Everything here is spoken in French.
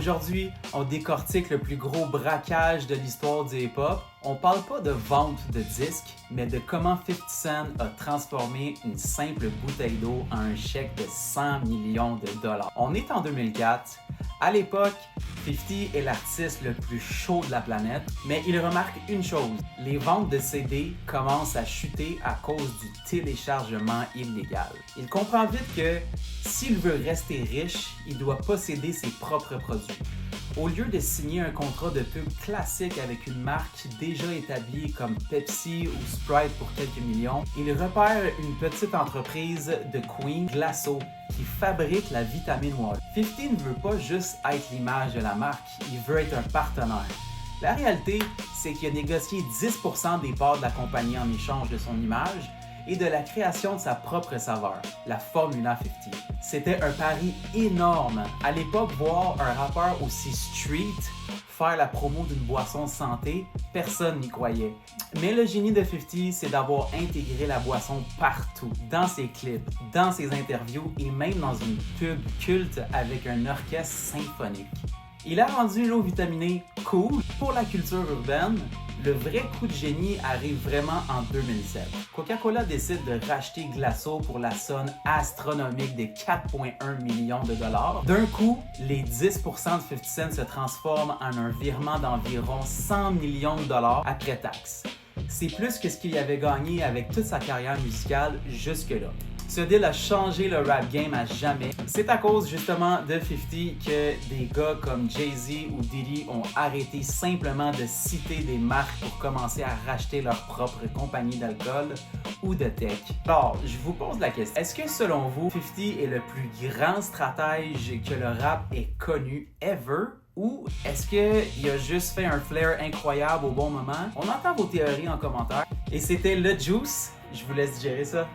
Aujourd'hui, on décortique le plus gros braquage de l'histoire du hip-hop. On parle pas de vente de disques, mais de comment 50 Cent a transformé une simple bouteille d'eau en un chèque de 100 millions de dollars. On est en 2004. À l'époque, 50 est l'artiste le plus chaud de la planète, mais il remarque une chose, les ventes de CD commencent à chuter à cause du téléchargement illégal. Il comprend vite que s'il veut rester riche, il doit posséder ses propres produits. Au lieu de signer un contrat de pub classique avec une marque déjà établie comme Pepsi ou Sprite pour quelques millions, il repère une petite entreprise de Queens, Glasso, qui fabrique la vitamine water. 50 ne veut pas juste être l'image de la marque, il veut être un partenaire. La réalité, c'est qu'il a négocié 10% des parts de la compagnie en échange de son image et de la création de sa propre saveur, la Formula 50. C'était un pari énorme. À l'époque, voir un rappeur aussi street faire la promo d'une boisson santé, personne n'y croyait. Mais le génie de 50, c'est d'avoir intégré la boisson partout, dans ses clips, dans ses interviews et même dans une pub culte avec un orchestre symphonique. Il a rendu l'eau vitaminée cool pour la culture urbaine. Le vrai coup de génie arrive vraiment en 2007. Coca-Cola décide de racheter Glasso pour la somme astronomique de 4,1 millions de dollars. D'un coup, les 10% de 50 Cent se transforment en un virement d'environ 100 millions de dollars après taxes. C'est plus que ce qu'il avait gagné avec toute sa carrière musicale jusque-là. Ce deal a changé le rap game à jamais. C'est à cause justement de 50 que des gars comme Jay-Z ou Diddy ont arrêté simplement de citer des marques pour commencer à racheter leur propre compagnie d'alcool ou de tech. Alors, je vous pose la question, est-ce que selon vous, 50 est le plus grand stratège que le rap ait connu ever? Ou est-ce qu'il a juste fait un flair incroyable au bon moment? On entend vos théories en commentaire. Et c'était le Juice. Je vous laisse digérer ça.